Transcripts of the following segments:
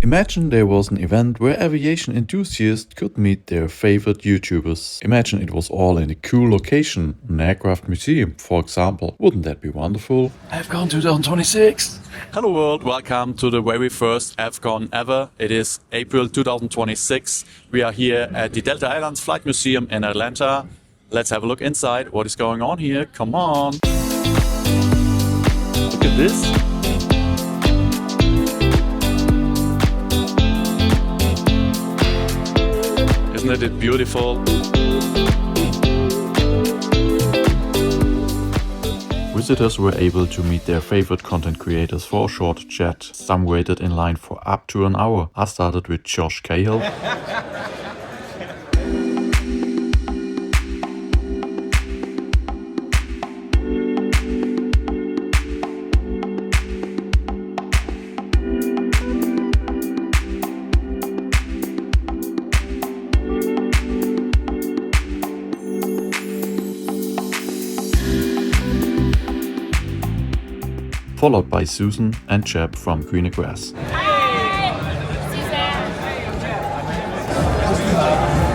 Imagine there was an event where aviation enthusiasts could meet their favorite YouTubers. Imagine it was all in a cool location, an aircraft museum, for example. Wouldn't that be wonderful? AFCON 2026! Hello world, welcome to the very first AFCON ever. It is April 2026. We are here at the Delta Airlines Flight Museum in Atlanta. Let's have a look inside. What is going on here? Come on! Look at this! Isn't it beautiful? Visitors were able to meet their favorite content creators for a short chat. Some waited in line for up to an hour. I started with Josh Cahill. Followed by Susan and Jeb from Greener Grass. Hi! Susan!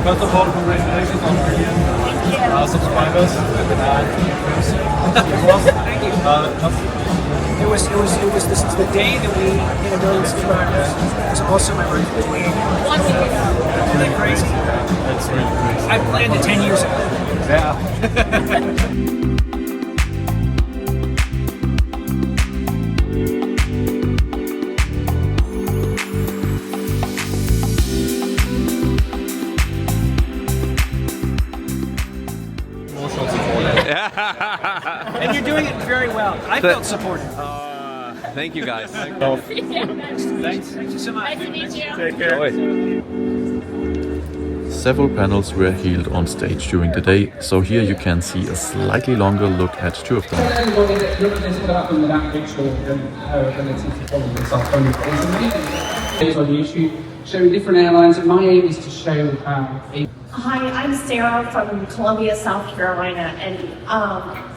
First of all, congratulations on million subscribers. This is the day that we hit 1 million subscribers. It's also my birthday. 1 week. Isn't that crazy? That's really crazy. I planned it 10 years ago. Yeah. And you're doing it very well. I felt supported. Thank you guys. Thanks you so much. Nice to meet you. Take care. Several panels were held on stage during the day, so here you can see a slightly longer look at two of them. On YouTube, showing different airlines, and my aim is to show Hi, I'm Sarah from Columbia, South Carolina, and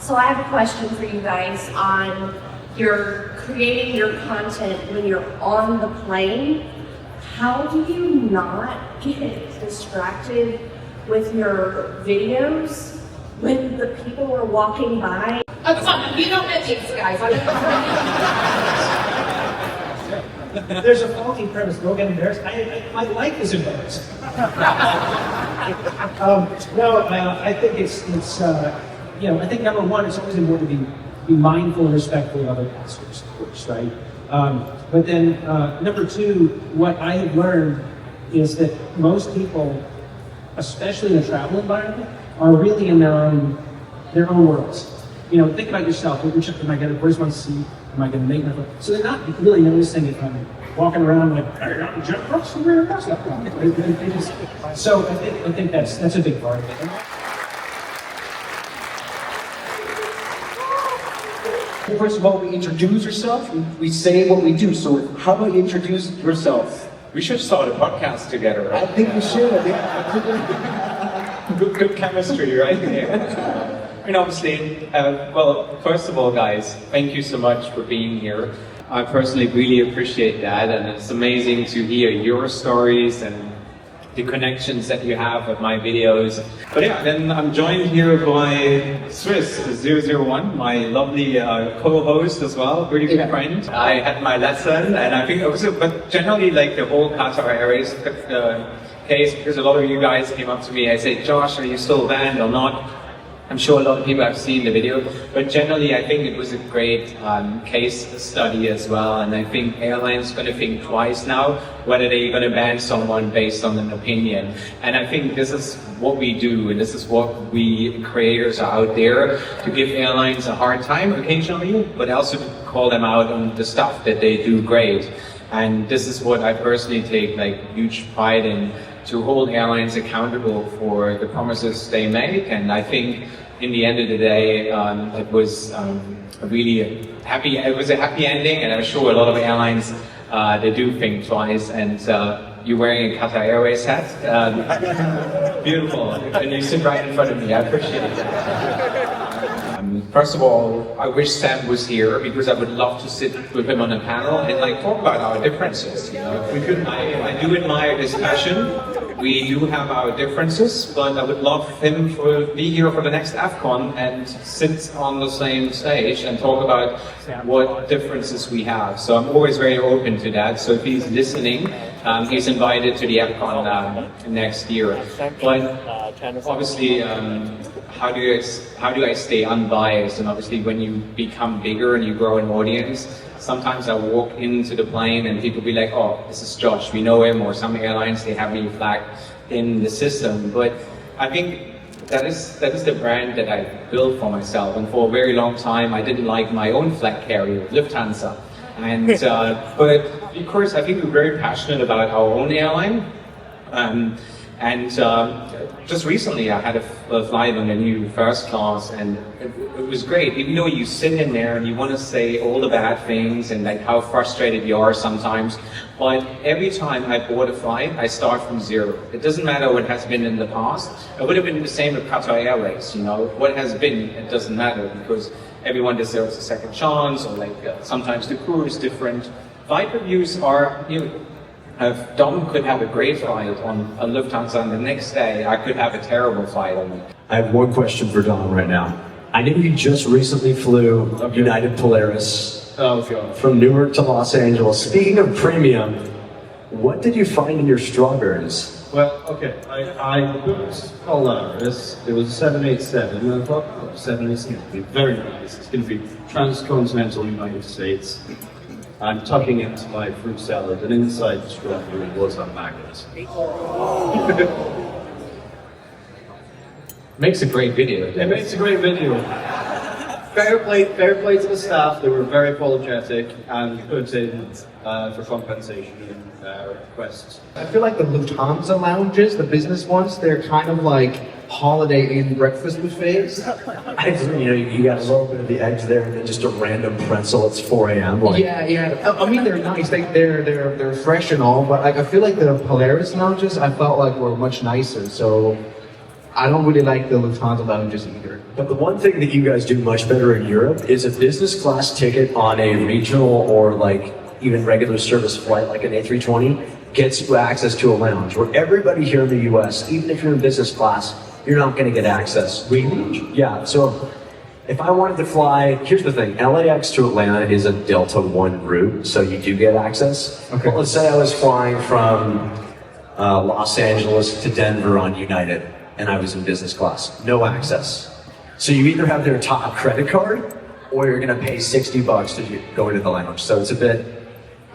so I have a question for you guys on your creating your content when you're on the plane. How do you not get distracted with your videos when the people are walking by? You don't get these guys. There's a faulty premise. Don't get embarrassed. My life is embarrassed. I think it's I think number one, it's always important to be mindful and respectful of other passengers, of course, right? But then number two, what I have learned is that most people, especially in a travel environment, are really in their own worlds. Think about yourself. Where's my seat? Am I going to make my foot? So they're not really noticing if I'm walking around like, hey, I'm Jeff Brooks from Greener Grass. So I think that's a big part of it. First of all, we introduce ourselves, we say what we do. So how about you introduce yourself? We should start a podcast together, right? I think we should. Good chemistry, right? And obviously, first of all, guys, thank you so much for being here. I personally really appreciate that, and it's amazing to hear your stories and the connections that you have with my videos. But yeah, then I'm joined here by Swiss001, my lovely co-host as well, pretty good friend. I had my lesson, and I think also, but generally like the whole Qatar Airways case, because a lot of you guys came up to me, I said, Josh, are you still banned or not? I'm sure a lot of people have seen the video, but generally I think it was a great case study as well, and I think airlines are going to think twice now whether they're going to ban someone based on an opinion. And I think this is what we do, and this is what we creators are out there to give airlines a hard time occasionally, but also to call them out on the stuff that they do great. And this is what I personally take huge pride in, to hold airlines accountable for the promises they make. And I think in the end of the day, it was a happy ending, and I'm sure a lot of airlines, they do think twice. And you're wearing a Qatar Airways hat. Beautiful. And you sit right in front of me. I appreciate it. first of all, I wish Sam was here because I would love to sit with him on a panel and like talk about our differences. You know, we could. I do admire his passion. We do have our differences, but I would love him to be here for the next AFCON and sit on the same stage and talk about what differences we have. So I'm always very open to that. So if he's listening, he's invited to the AFCON next year. But obviously, how do I stay unbiased? And obviously, when you become bigger and you grow an audience, sometimes I walk into the plane and people be like, "Oh, this is Josh. We know him." Or some airlines, they have me flagged in the system. But I think that is the brand that I built for myself. And for a very long time, I didn't like my own flag carrier, Lufthansa. And but of course, I think we're very passionate about our own airline. Just recently I had a flight on a new first class, and it was great. Even though you sit in there and you want to say all the bad things and like how frustrated you are sometimes, but every time I board a flight, I start from zero. It doesn't matter what has been in the past. It would have been the same with Qatar Airways. You know, what has been, it doesn't matter because everyone deserves a second chance, or like sometimes the crew is different. Flight reviews are, you know, Dom could have a great flight on a Lufthansa, and the next day I could have a terrible flight on it. I have one question for Dom right now. I know you just recently flew United Polaris from Newark to Los Angeles. Speaking of premium, what did you find in your strawberries? Well, okay, I booked Polaris. It was a 787, and I thought, oh, 787 is going to be very nice. It's going to be transcontinental United States. I'm tucking into my fruit salad, and inside the strawberry was a magnet. Makes a great video. It makes a great video. Fair play to the staff. They were very apologetic and put in for compensation and requests. I feel like the Lufthansa lounges, the business ones, they're kind of like Holiday Inn breakfast buffets. You got a little bit of the eggs there, and then just a random pretzel. It's 4 a.m. Like, Yeah. I mean, they're nice. They're fresh and all, but I feel like the Polaris lounges I felt like were much nicer. So I don't really like the Lufthansa lounges either. But the one thing that you guys do much better in Europe is a business class ticket on a regional or like even regular service flight like an A320 gets you access to a lounge, where everybody here in the US, even if you're in business class, you're not going to get access. Really? Yeah, so if I wanted to fly, here's the thing, LAX to Atlanta is a Delta One route, so you do get access. Okay. But let's say I was flying from Los Angeles to Denver on United, and I was in business class, no access. So you either have their top credit card, or you're going to pay $60 to go into the lounge. So it's a bit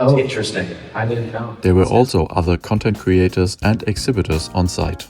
interesting. I didn't know. There were also other content creators and exhibitors on site.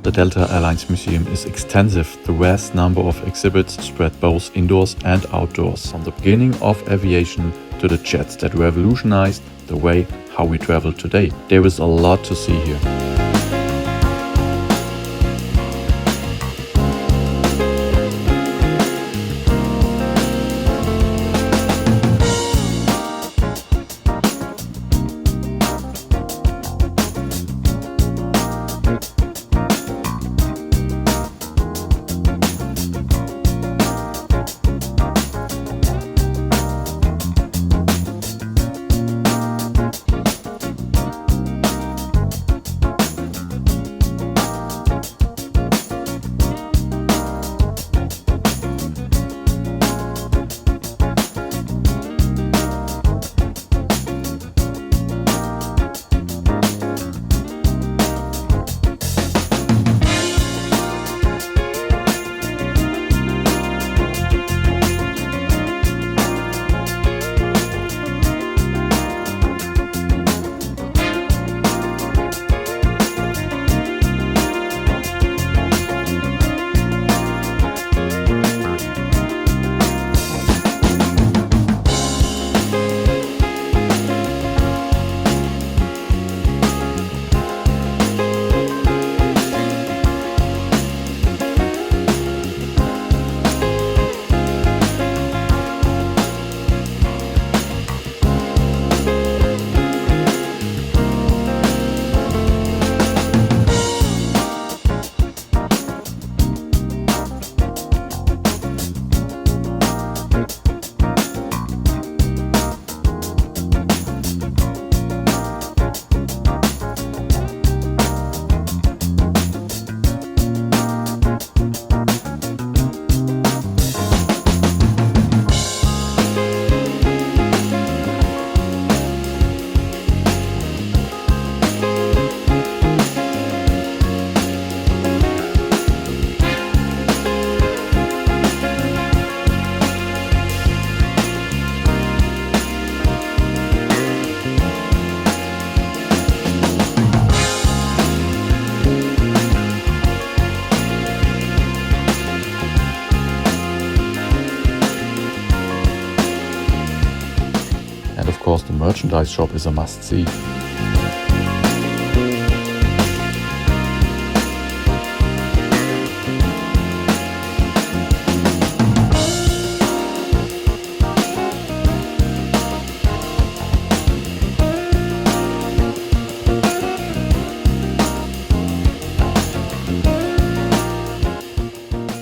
The Delta Airlines Museum is extensive. The vast number of exhibits spread both indoors and outdoors, from the beginning of aviation to the jets that revolutionized the way how we travel today. There is a lot to see here. merchandise shop is a must-see.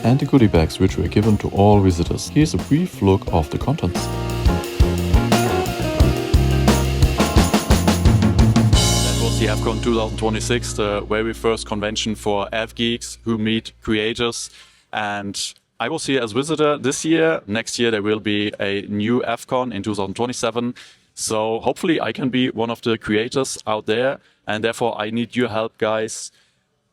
And the goodie bags which were given to all visitors. Here's a brief look of the contents. That was the AVCon 2026, the very first convention for AV geeks who meet creators. And I was here as visitor this year. Next year there will be a new AVCon in 2027. So hopefully I can be one of the creators out there. And therefore I need your help, guys.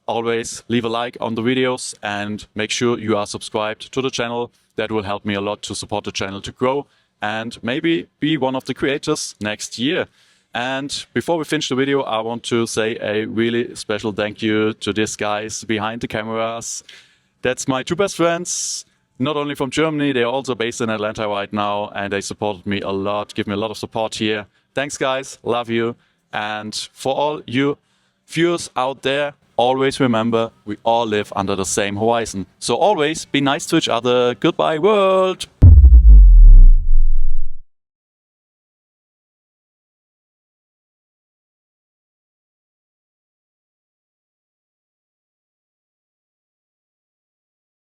Always leave a like on the videos and make sure you are subscribed to the channel. That will help me a lot to support the channel to grow and maybe be one of the creators next year. And before we finish the video, I want to say a really special thank you to these guys behind the cameras. That's my two best friends, not only from Germany, they're also based in Atlanta right now and they supported me a lot, give me a lot of support here. Thanks guys, love you. And for all you viewers out there, always remember, we all live under the same horizon. So always be nice to each other. Goodbye, world!